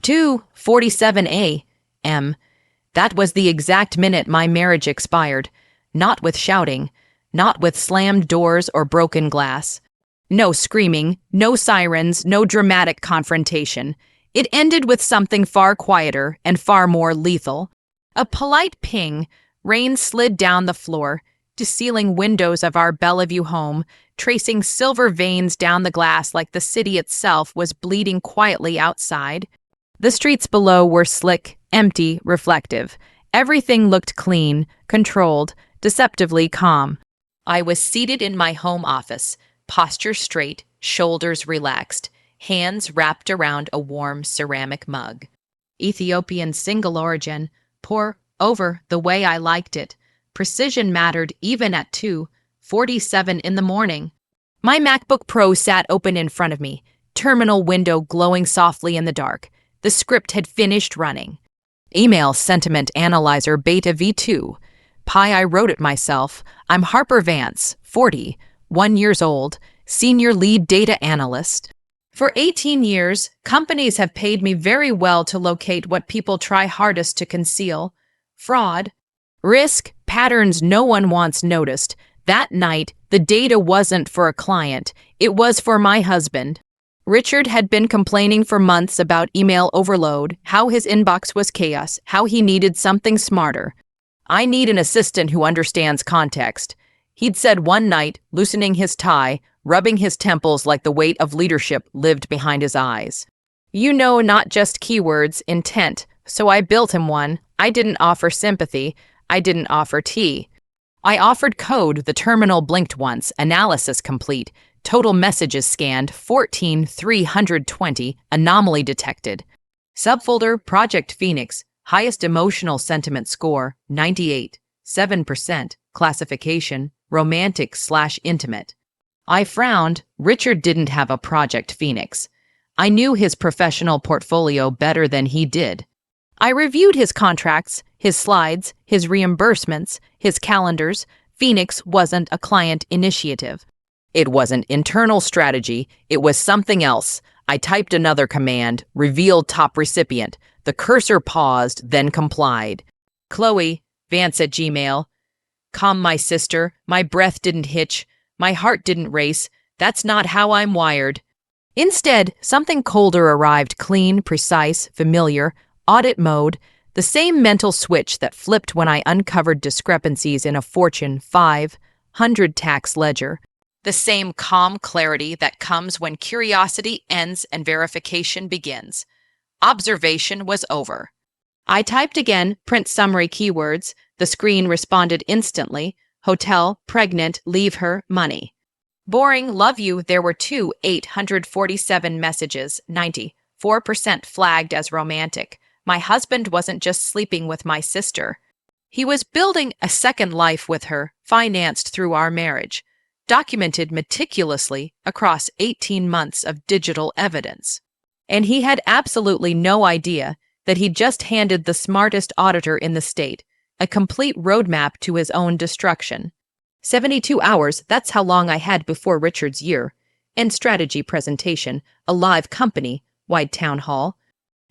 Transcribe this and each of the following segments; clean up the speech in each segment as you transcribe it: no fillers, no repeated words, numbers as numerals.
2:47 a.m. That was the exact minute my marriage expired. Not with shouting, not with slammed doors or broken glass. No screaming, no sirens, no dramatic confrontation. It ended with something far quieter and far more lethal. A polite ping, rain slid down the floor, sealing windows of our Bellevue home, tracing silver veins down the glass like the city itself was bleeding quietly outside. The streets below were slick, empty, reflective. Everything looked clean, controlled, deceptively calm. I was seated in my home office, posture straight, shoulders relaxed, hands wrapped around a warm ceramic mug. Ethiopian single origin, pour over the way I liked it. Precision mattered even at 2:47 in the morning. My MacBook Pro sat open in front of me, terminal window glowing softly in the dark. The script had finished running. Email Sentiment Analyzer Beta V2. I wrote it myself. I'm Harper Vance, 40, 1 years old, senior lead data analyst. For 18 years, companies have paid me very well to locate what people try hardest to conceal. Fraud. Risk, patterns no one wants noticed. That night, the data wasn't for a client. It was for my husband. Richard had been complaining for months about email overload, how his inbox was chaos, how he needed something smarter. I need an assistant who understands context. He'd said one night, loosening his tie, rubbing his temples like the weight of leadership lived behind his eyes. You know, not just keywords, intent. So I built him one. I didn't offer sympathy. I didn't offer tea. I offered code. The terminal blinked once, analysis complete. Total messages scanned, 14,320, anomaly detected. Subfolder, Project Phoenix, highest emotional sentiment score, 98, 7%, classification, romantic/intimate. I frowned. Richard didn't have a Project Phoenix. I knew his professional portfolio better than he did. I reviewed his contracts, his slides, his reimbursements, his calendars. Phoenix wasn't a client initiative. It wasn't internal strategy. It was something else. I typed another command, revealed top recipient. The cursor paused, then complied. Chloe, Vance at Gmail. Calm my sister. My breath didn't hitch. My heart didn't race. That's not how I'm wired. Instead, something colder arrived, clean, precise, familiar, audit mode, the same mental switch that flipped when I uncovered discrepancies in a Fortune 500 tax ledger. The same calm clarity that comes when curiosity ends and verification begins. Observation was over. I typed again, print summary keywords. The screen responded instantly. Hotel, pregnant, leave her, money. Boring, love you. There were 847 messages, 94% flagged as romantic. My husband wasn't just sleeping with my sister. He was building a second life with her, financed through our marriage, documented meticulously across 18 months of digital evidence. And he had absolutely no idea that he'd just handed the smartest auditor in the state a complete roadmap to his own destruction. 72 hours, that's how long I had before Richard's year-end strategy presentation, a live company-wide town hall.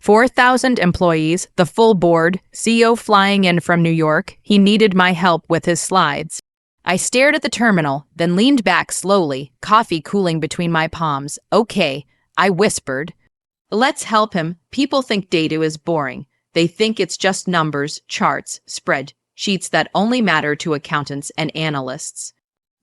4,000 employees, the full board, CEO flying in from New York. He needed my help with his slides. I stared at the terminal, then leaned back slowly, coffee cooling between my palms. Okay, I whispered. Let's help him. People think data is boring. They think it's just numbers, charts, spreadsheets that only matter to accountants and analysts.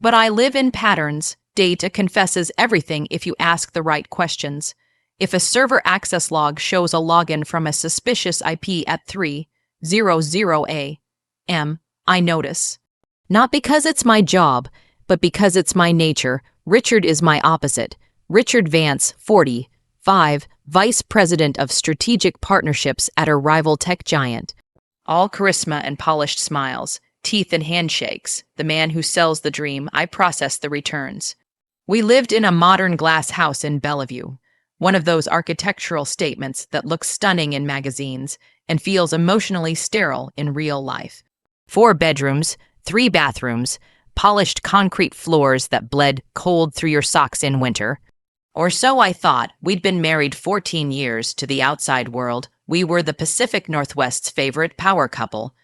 But I live in patterns. Data confesses everything if you ask the right questions. If a server access log shows a login from a suspicious IP at 3:00 a.m., I notice. Not because it's my job, but because it's my nature. Richard is my opposite. Richard Vance, 45, Vice President of Strategic Partnerships at a rival tech giant. All charisma and polished smiles, teeth and handshakes. The man who sells the dream. I process the returns. We lived in a modern glass house in Bellevue, one of those architectural statements that looks stunning in magazines and feels emotionally sterile in real life. 4 bedrooms, 3 bathrooms, polished concrete floors that bled cold through your socks in winter. Or so I thought. We'd been married 14 years to the outside world. We were the Pacific Northwest's favorite power couple.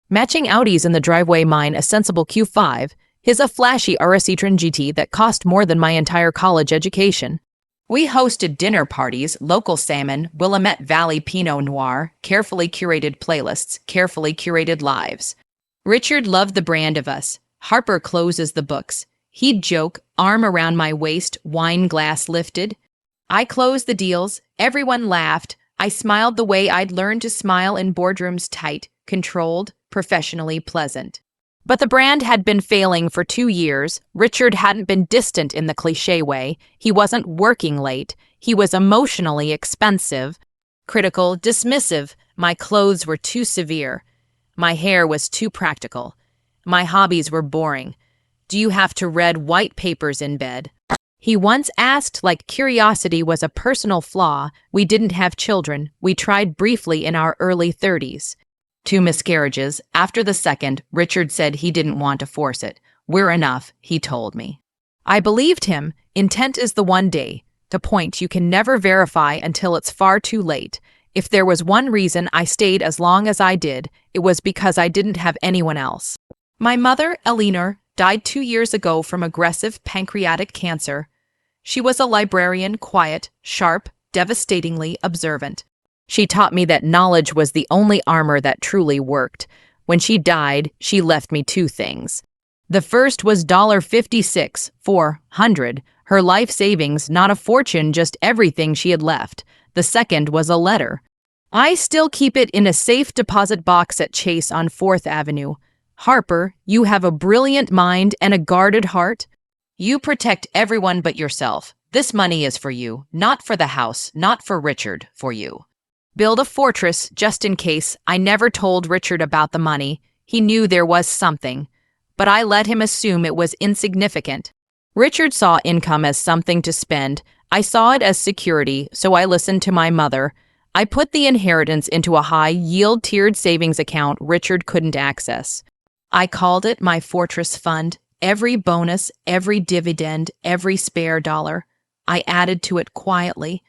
Matching Audis in the driveway, mine a sensible Q5, his a flashy RS e-tron GT that cost more than my entire college education. We hosted dinner parties, local salmon, Willamette Valley Pinot Noir, carefully curated playlists, carefully curated lives. Richard loved the brand of us. Harper closes the books. He'd joke, arm around my waist, wine glass lifted. I closed the deals. Everyone laughed. I smiled the way I'd learned to smile in boardrooms, tight, controlled, professionally pleasant. But the brand had been failing for 2 years. Richard hadn't been distant in the cliché way. He wasn't working late. He was emotionally expensive, critical, dismissive. My clothes were too severe. My hair was too practical. My hobbies were boring. Do you have to read white papers in bed? He once asked, like curiosity was a personal flaw. We didn't have children. We tried briefly in our early 30s. 2 miscarriages. After the second, Richard said he didn't want to force it. We're enough, he told me. I believed him. Intent is the one day. The point you can never verify until it's far too late. If there was one reason I stayed as long as I did, it was because I didn't have anyone else. My mother, Eleanor, died 2 years ago from aggressive pancreatic cancer. She was a librarian, quiet, sharp, devastatingly observant. She taught me that knowledge was the only armor that truly worked. When she died, she left me 2 things. The first was $56,400, her life savings, not a fortune, just everything she had left. The second was a letter. I still keep it in a safe deposit box at Chase on 4th Avenue. Harper, you have a brilliant mind and a guarded heart. You protect everyone but yourself. This money is for you, not for the house, not for Richard, for you. Build a fortress just in case. I never told Richard about the money. He knew there was something, but I let him assume it was insignificant. Richard saw income as something to spend. I saw it as security, so I listened to my mother. I put the inheritance into a high-yield tiered savings account Richard couldn't access. I called it my fortress fund. Every bonus, every dividend, every spare dollar, I added to it quietly.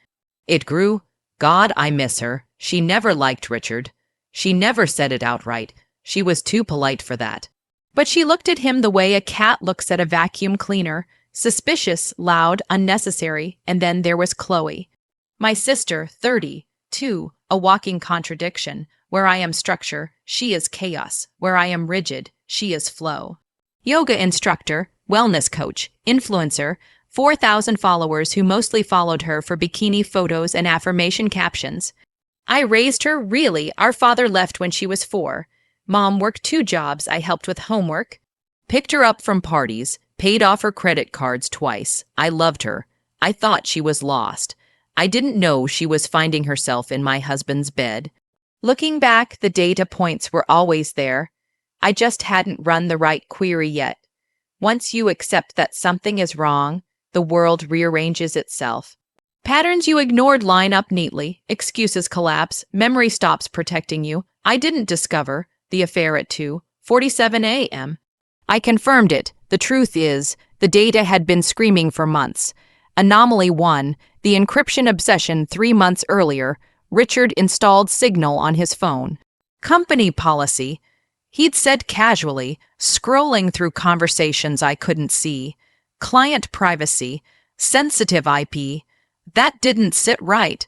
It grew. God, I miss her. She never liked Richard. She never said it outright. She was too polite for that. But she looked at him the way a cat looks at a vacuum cleaner, suspicious, loud, unnecessary. And then there was Chloe, my sister, 32, a walking contradiction. Where I am structure, she is chaos. Where I am rigid, she is flow. Yoga instructor, wellness coach, influencer, 4,000 followers who mostly followed her for bikini photos and affirmation captions. I raised her, really. Our father left when she was 4. Mom worked 2 jobs. I helped with homework, picked her up from parties, paid off her credit cards twice. I loved her. I thought she was lost. I didn't know she was finding herself in my husband's bed. Looking back, the data points were always there. I just hadn't run the right query yet. Once you accept that something is wrong, the world rearranges itself. Patterns you ignored line up neatly. Excuses collapse. Memory stops protecting you. I didn't discover the affair at 2:47 a.m. I confirmed it. The truth is, the data had been screaming for months. Anomaly 1, the encryption obsession 3 months earlier. Richard installed Signal on his phone. Company policy, he'd said casually, scrolling through conversations I couldn't see. Client privacy, sensitive IP, that didn't sit right.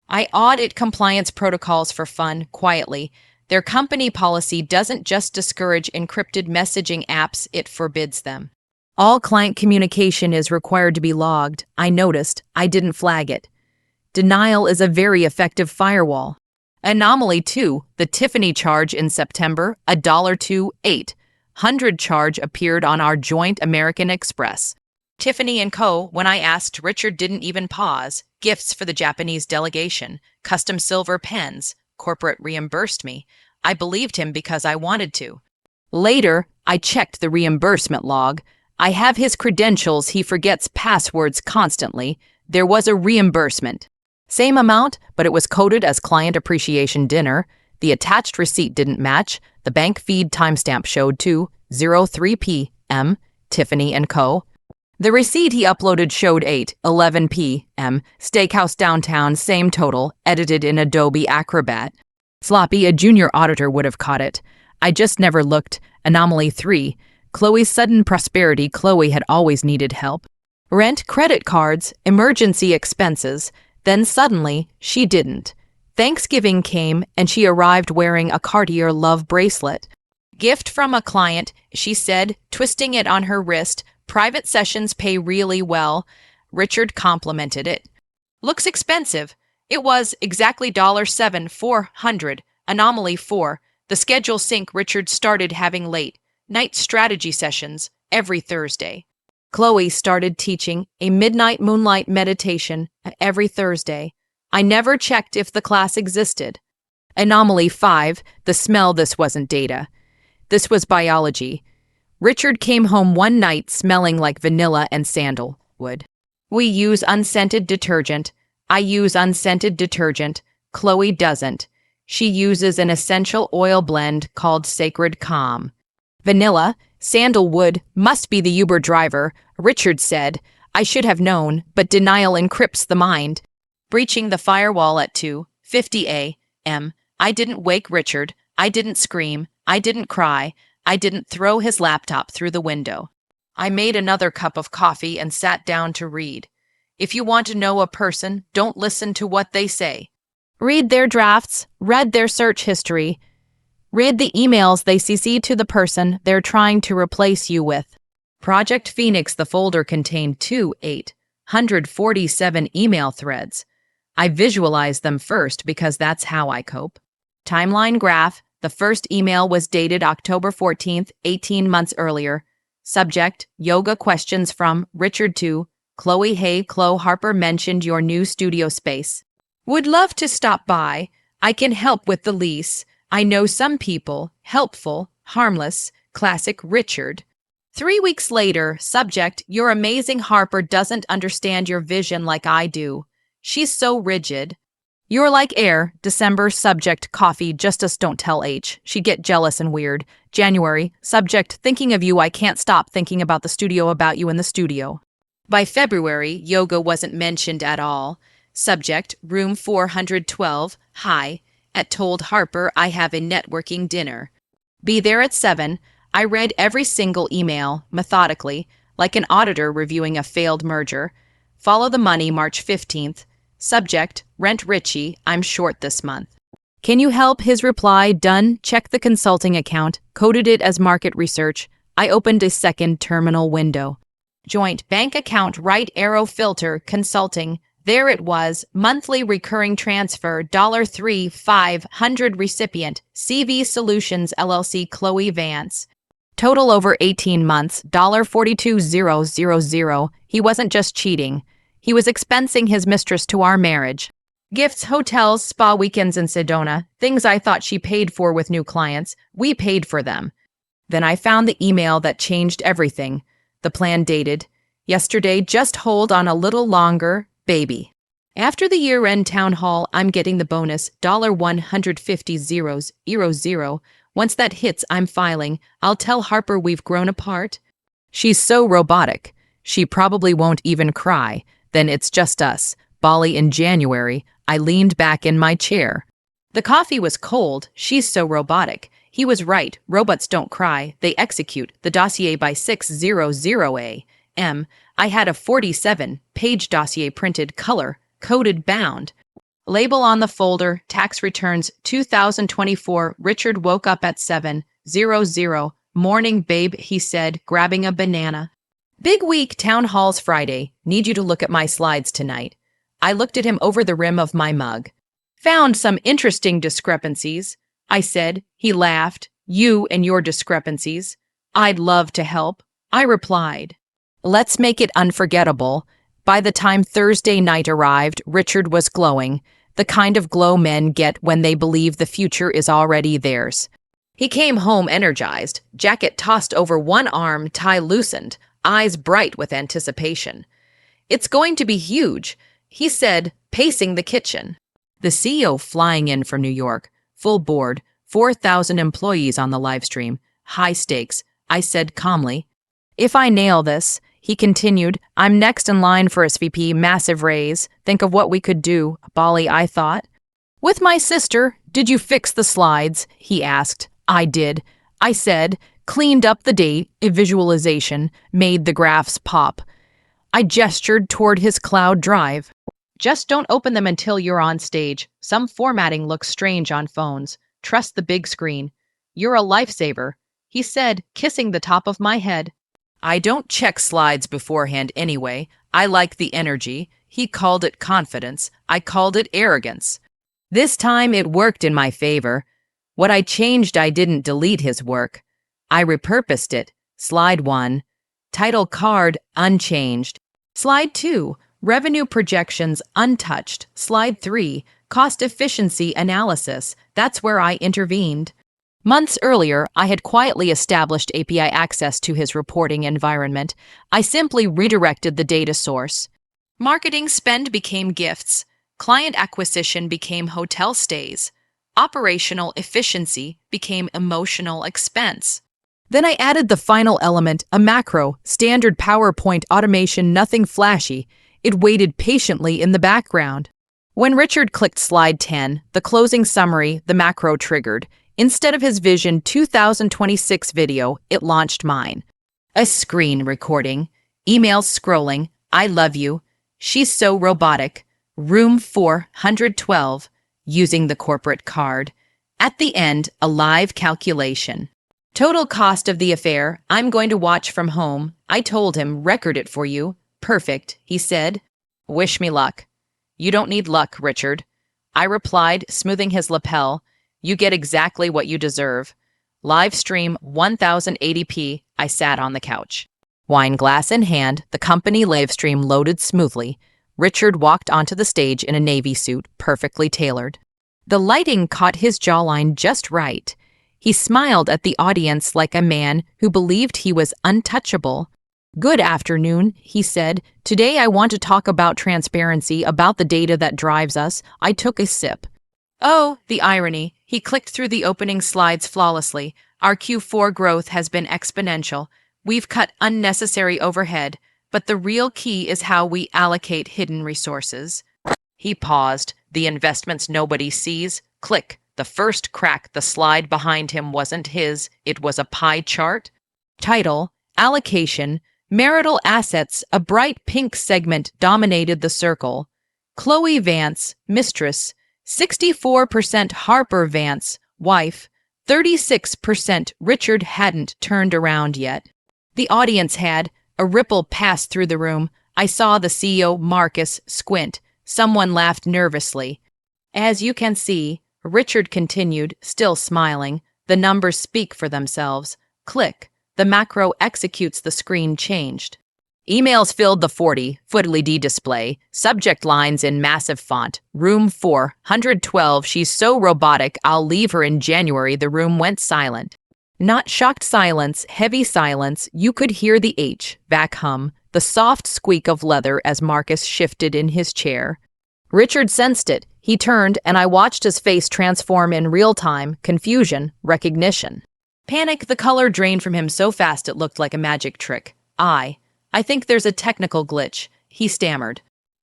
I audit compliance protocols for fun, quietly. Their company policy doesn't just discourage encrypted messaging apps, it forbids them. All client communication is required to be logged. I noticed. I didn't flag it. Denial is a very effective firewall. Anomaly 2, the Tiffany charge in September, $2,800 charge appeared on our joint American Express. Tiffany & Co., when I asked, Richard didn't even pause. Gifts for the Japanese delegation, custom silver pens, corporate reimbursed me. I believed him because I wanted to. Later, I checked the reimbursement log. I have his credentials, he forgets passwords constantly. There was a reimbursement. Same amount, but it was coded as client appreciation dinner. The attached receipt didn't match. The bank feed timestamp showed 2:03 p.m. Tiffany & Co. The receipt he uploaded showed 8:11 p.m. Steakhouse downtown, same total, edited in Adobe Acrobat. Sloppy, a junior auditor would have caught it. I just never looked. Anomaly 3. Chloe's sudden prosperity. Chloe had always needed help. Rent, credit cards, emergency expenses. Then suddenly, she didn't. Thanksgiving came and she arrived wearing a Cartier love bracelet. Gift from a client, she said, twisting it on her wrist. Private sessions pay really well. Richard complimented it. Looks expensive. It was exactly $7,400. Anomaly 4. The schedule sync. Richard started having late night strategy sessions every Thursday. Chloe started teaching a midnight moonlight meditation every Thursday. I never checked if the class existed. Anomaly 5. The smell. This wasn't data. This was biology. Richard came home one night smelling like vanilla and sandalwood. We use unscented detergent. I use unscented detergent. Chloe doesn't. She uses an essential oil blend called Sacred Calm. Vanilla, sandalwood, must be the Uber driver, Richard said. I should have known, but denial encrypts the mind. Breaching the firewall at 2:50 a.m. I didn't wake Richard. I didn't scream. I didn't cry. I didn't throw his laptop through the window. I made another cup of coffee and sat down to read. If you want to know a person, don't listen to what they say. Read their drafts, read their search history, read the emails they CC to the person they're trying to replace you with. Project Phoenix. The folder contained 2,847 email threads. I visualize them first because that's how I cope. Timeline graph. The first email was dated October 14th, 18 months earlier. Subject, yoga questions from Richard to Chloe. Hey, Chloe, Harper mentioned your new studio space. Would love to stop by. I can help with the lease. I know some people. Helpful, harmless, classic Richard. 3 weeks later. Subject, you're amazing. Harper doesn't understand your vision like I do. She's so rigid. You're like air. December. Subject, coffee, just us don't tell H. She'd get jealous and weird. January. Subject, thinking of you. I can't stop thinking about the studio, about you in the studio. By February, yoga wasn't mentioned at all. Subject, room 412. Hi. At told Harper I have a networking dinner. Be there at 7. I read every single email, methodically, like an auditor reviewing a failed merger. Follow the money. March 15th. Subject, rent Richie, I'm short this month. Can you help? His reply, done. Check the consulting account, coded it as market research. I opened a second terminal window. Joint bank account, right arrow filter, consulting. There it was, monthly recurring transfer, $3,500 recipient, CV Solutions LLC, Chloe Vance. Total over 18 months, $42,000. He wasn't just cheating. He was expensing his mistress to our marriage. Gifts, hotels, spa weekends in Sedona, things I thought she paid for with new clients, we paid for them. Then I found the email that changed everything. The plan dated. Yesterday, just hold on a little longer, baby. After the year-end town hall, I'm getting the bonus, $150,000. Once that hits, I'm filing. I'll tell Harper we've grown apart. She's so robotic. She probably won't even cry. Then it's just us. Bali in January. I leaned back in my chair. The coffee was cold. She's so robotic. He was right. Robots don't cry. They execute. The dossier by 6:00 a.m. I had a 47-page dossier printed, color, coded, bound. Label on the folder, tax returns 2024. Richard woke up at 7:00. Morning, babe, he said, grabbing a banana. Big week, town halls Friday. Need you to look at my slides tonight. I looked at him over the rim of my mug. Found some interesting discrepancies, I said. He laughed. You and your discrepancies. I'd love to help, I replied. Let's make it unforgettable. By the time Thursday night arrived, Richard was glowing, the kind of glow men get when they believe the future is already theirs. He came home energized, jacket tossed over one arm, tie loosened, eyes bright with anticipation. It's going to be huge, he said, pacing the kitchen. The CEO flying in from New York, full board, 4,000 employees on the live stream, high stakes, I said calmly. If I nail this, He continued, I'm next in line for SVP, massive raise. Think of what we could do, Bali, I thought. With my sister, did you fix the slides? He asked. I did. I said, cleaned up the date, a visualization, made the graphs pop. I gestured toward his cloud drive. Just don't open them until you're on stage. Some formatting looks strange on phones. Trust the big screen. You're a lifesaver, he said, kissing the top of my head. I don't check slides beforehand anyway. I like the energy. He called it confidence. I called it arrogance. This time it worked in my favor. What I changed, I didn't delete his work. I repurposed it. Slide 1. Title card, unchanged. Slide 2. Revenue projections, untouched. Slide 3. Cost efficiency analysis. That's where I intervened. Months earlier, I had quietly established API access to his reporting environment. I simply redirected the data source. Marketing spend became gifts. Client acquisition became hotel stays. Operational efficiency became emotional expense. Then I added the final element, a macro, standard PowerPoint automation, nothing flashy. It waited patiently in the background. When Richard clicked slide 10, the closing summary, the macro triggered. Instead of his Vision 2026 video, it launched mine. A screen recording, emails scrolling, I love you, she's so robotic, room 412, using the corporate card. At the end, a live calculation. Total cost of the affair, I'm going to watch from home. I told him, record it for you. Perfect, he said. Wish me luck. You don't need luck, Richard. I replied, smoothing his lapel. You get exactly what you deserve. Live stream 1080p, I sat on the couch. Wine glass in hand, the company live stream loaded smoothly. Richard walked onto the stage in a navy suit, perfectly tailored. The lighting caught his jawline just right. He smiled at the audience like a man who believed he was untouchable. Good afternoon, he said. Today I want to talk about transparency, about the data that drives us. I took a sip. Oh, the irony. He clicked through the opening slides flawlessly. Our Q4 growth has been exponential. We've cut unnecessary overhead, but the real key is how we allocate hidden resources. He paused. The investments nobody sees. Click. The first crack, the slide behind him wasn't his. It was a pie chart. Title, allocation, marital assets, a bright pink segment dominated the circle. Chloe Vance, mistress, 64% Harper Vance, wife, 36% Richard hadn't turned around yet. The audience had. A ripple passed through the room. I saw the CEO, Marcus, squint. Someone laughed nervously. As you can see, Richard continued, still smiling, the numbers speak for themselves. Click. The macro executes, the screen changed. Emails filled the 40-foot LED display, subject lines in massive font. Room 412, she's so robotic, I'll leave her in January. The room went silent. Not shocked silence, heavy silence. You could hear the HVAC hum, the soft squeak of leather as Marcus shifted in his chair. Richard sensed it. He turned, and I watched his face transform in real time, confusion, recognition. Panic, the color drained from him so fast it looked like a magic trick. I think there's a technical glitch, he stammered.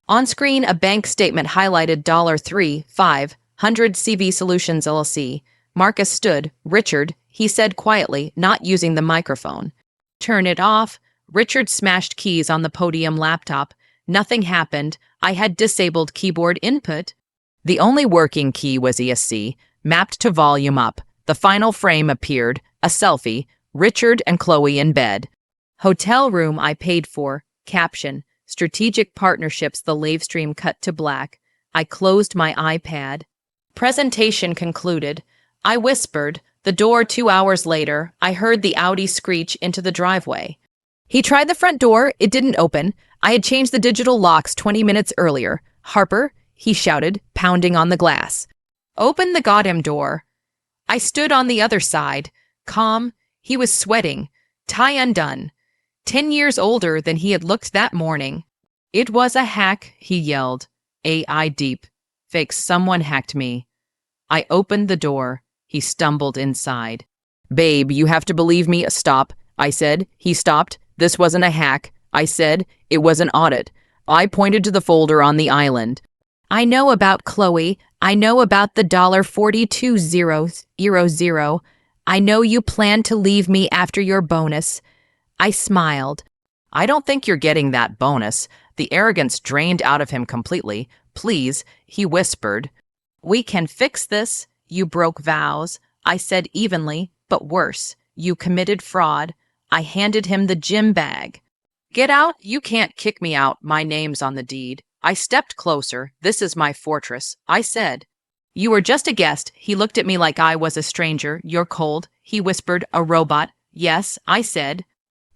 On screen, a bank statement highlighted $3,500 CV Solutions LLC. Marcus stood. Richard, he said quietly, not using the microphone. Turn it off. Richard smashed keys on the podium laptop. Nothing happened. I had disabled keyboard input. The only working key was ESC, mapped to volume up. The final frame appeared, a selfie, Richard and Chloe in bed. Hotel room I paid for. Caption, strategic partnerships. The live stream cut to black. I closed my iPad. Presentation concluded. I whispered. The door 2 hours later, I heard the Audi screech into the driveway. He tried the front door. It didn't open. I had changed the digital locks 20 minutes earlier. Harper, he shouted, pounding on the glass. Open the goddamn door. I stood on the other side, calm. He was sweating, tie undone. 10 years older than he had looked that morning. It was a hack, he yelled. AI deep. Fake, someone hacked me. I opened the door. He stumbled inside. Babe, you have to believe me. Stop, I said. He stopped. This wasn't a hack. I said. It was an audit. I pointed to the folder on the island. I know about Chloe. I know about the $42,000. I know you plan to leave me after your bonus. I smiled. I don't think you're getting that bonus. The arrogance drained out of him completely. Please, he whispered. We can fix this. You broke vows. I said evenly, but worse. You committed fraud. I handed him the gym bag. Get out. You can't kick me out. My name's on the deed. I stepped closer. This is my fortress. I said. You were just a guest. He looked at me like I was a stranger. You're cold. He whispered. A robot. Yes, I said.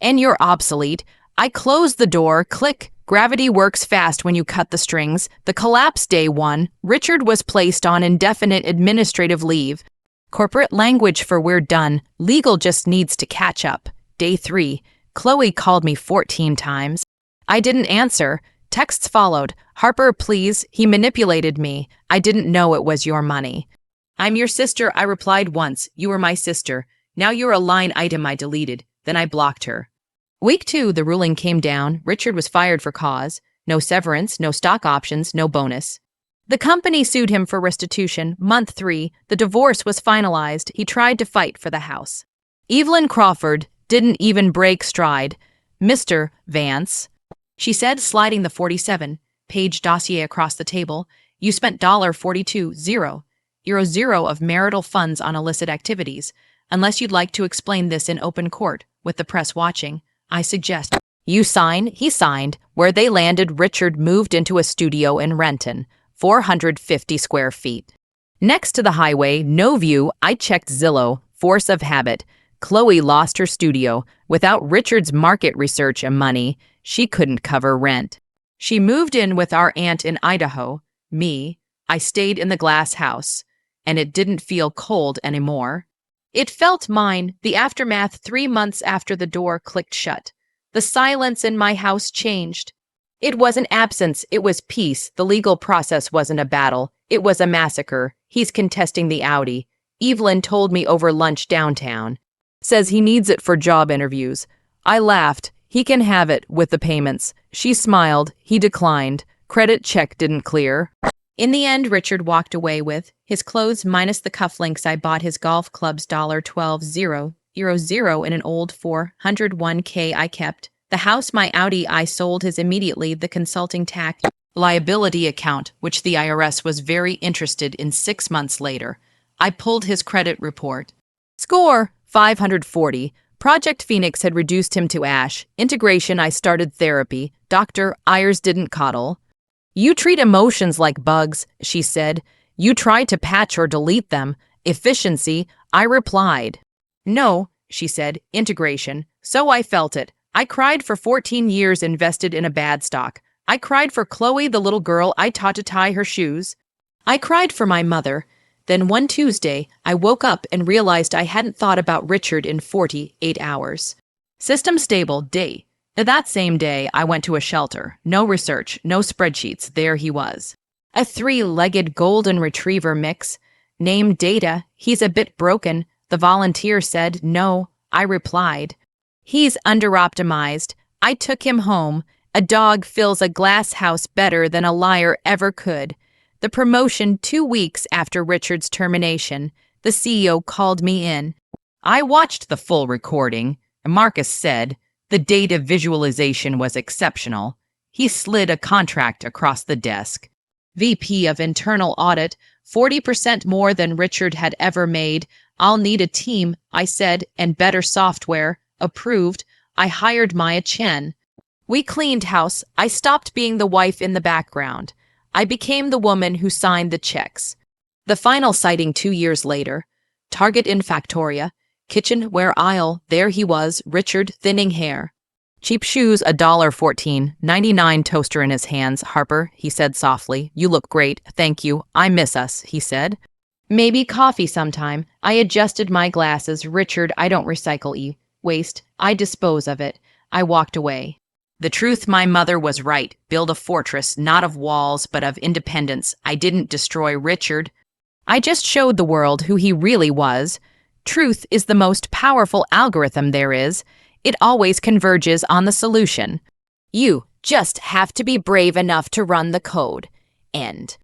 And you're obsolete. I closed the door. Click. Gravity works fast when you cut the strings. The collapse day 1. Richard was placed on indefinite administrative leave. Corporate language for we're done. Legal just needs to catch up. Day 3. Chloe called me 14 times. I didn't answer. Texts followed. Harper, please. He manipulated me. I didn't know it was your money. I'm your sister, I replied once. You were my sister. Now you're a line item I deleted. Then I blocked her. Week 2, the ruling came down. Richard was fired for cause. No severance, no stock options, no bonus. The company sued him for restitution. Month 3, the divorce was finalized. He tried to fight for the house. Evelyn Crawford didn't even break stride. Mr. Vance, she said, sliding the 47-page dossier across the table, you spent $42,000 of marital funds on illicit activities. Unless you'd like to explain this in open court, with the press watching, I suggest. You sign. He signed. Where they landed, Richard moved into a studio in Renton, 450 square feet. Next to the highway, no view. I checked Zillow, force of habit. Chloe lost her studio. Without Richard's market research and money, she couldn't cover rent. She moved in with our aunt in Idaho. Me, I stayed in the glass house, and it didn't feel cold anymore. It felt mine. The aftermath 3 months after the door clicked shut. The silence in my house changed. It wasn't absence, it was peace. The legal process wasn't a battle, it was a massacre. He's contesting the Audi. Evelyn told me over lunch downtown. Says he needs it for job interviews. I laughed. He can have it with the payments. She smiled. He declined. Credit check didn't clear. In the end, Richard walked away with his clothes minus the cufflinks. I bought his golf clubs $12,000 in an old 401k I kept. The house, my Audi, I sold his immediately. The consulting tax liability account, which the IRS was very interested in 6 months later. I pulled his credit report. Score, 540. Project Phoenix had reduced him to ash. Integration, I started therapy. Dr. Ayers didn't coddle. You treat emotions like bugs, she said. You try to patch or delete them. Efficiency, I replied. No, she said, integration. So I felt it. I cried for 14 years invested in a bad stock. I cried for Chloe, the little girl I taught to tie her shoes. I cried for my mother. Then one Tuesday, I woke up and realized I hadn't thought about Richard in 48 hours. System stable, day. That same day, I went to a shelter. No research, no spreadsheets. There he was. A 3-legged golden retriever mix. Name Data. He's a bit broken. The volunteer said no. I replied. He's under-optimized. I took him home. A dog fills a glass house better than a liar ever could. The promotion 2 weeks after Richard's termination, the CEO called me in. I watched the full recording, and Marcus said the data visualization was exceptional. He slid a contract across the desk. VP of Internal Audit, 40% more than Richard had ever made. I'll need a team, I said, and better software. Approved. I hired Maya Chen. We cleaned house. I stopped being the wife in the background. I became the woman who signed the checks. The final sighting 2 years later. Target in Factoria. Kitchenware aisle. There he was, Richard, thinning hair. Cheap shoes, $14.99. Toaster in his hands. Harper, he said softly. You look great. Thank you. I miss us, he said. Maybe coffee sometime. I adjusted my glasses. Richard, I don't recycle waste. I dispose of it. I walked away. The truth, my mother was right. Build a fortress, not of walls, but of independence. I didn't destroy Richard. I just showed the world who he really was. Truth is the most powerful algorithm there is. It always converges on the solution. You just have to be brave enough to run the code. End.